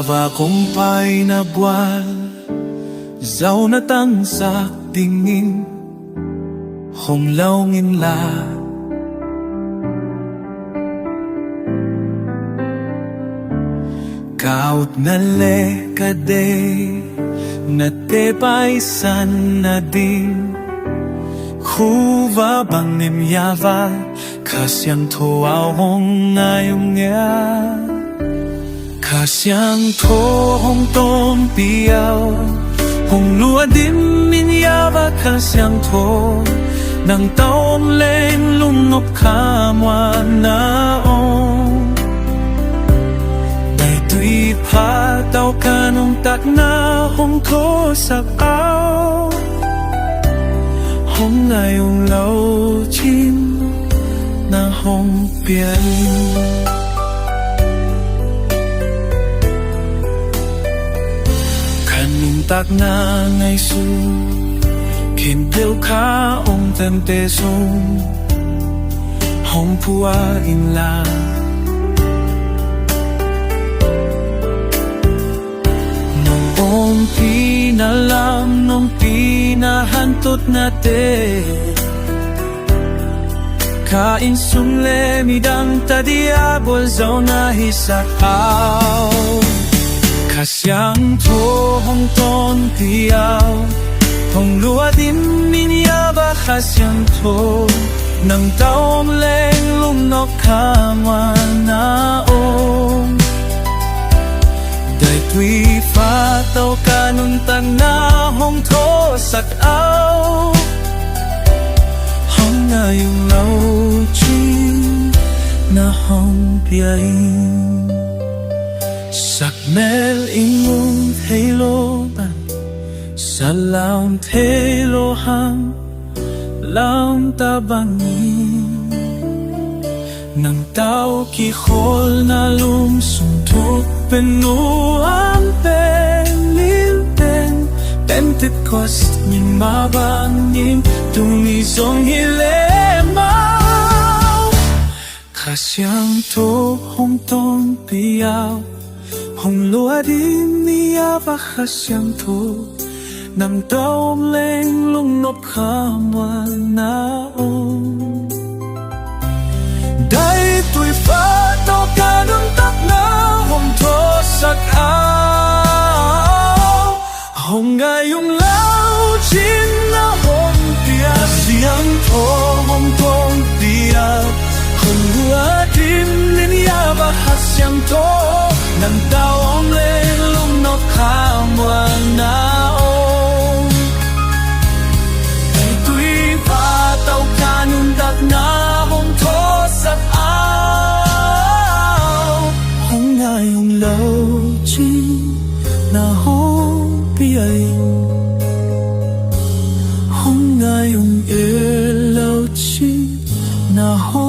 và kumpay na buwan dẫu nó tăng sa tingin hồng lâu nghìn la Kaut na le kade na te paisan na din Huwa bang nimyava kasyang toa hong ngayong nga Kasyang to hong tom piao Hong lua dim minyava kasyang to Nang taong leng lunop kamwa na ong Nay tui pa tao kanong tak na hong ko sakao Hong ngayong lau chin na hong pian Kanong tak na ngay su Kim tiêu ka ong tem te sung Hong pua in la Nong ong pinalam Nong pinahantot na te Kain sung le midang tadiabol Zao na hisakaw Kasyang to hong ton tiyaw Hong lua dim minyaba kasyang to Nang taong leng lunok kamwa na ong Day tui fa tao kanuntag na hong to sakaw Hong ngayong lau chin na hong piyain Sakmel imong heilotan Sa laong telohang laong tabangin Nang tao kihol na lumsuntok Penuang penlilten Tentit kost ning mabangin Tumisong hilemaw Kasyang to hong ton piyaw Hong lua din niya ba kasyang to Nang taong leng lunop kamwa na ong Day tui pa tao kanong tak na hong to sakaw Hong ngayong lau chin na hong tiya Siyang to hong tong tiya Hong lua din niya ba kasyang to Nang taong leng lunop kamwa na ong Kanundak na hong to sakaw Hong ngayong lau chin na hong piyain Hong ngayong lau chin na hong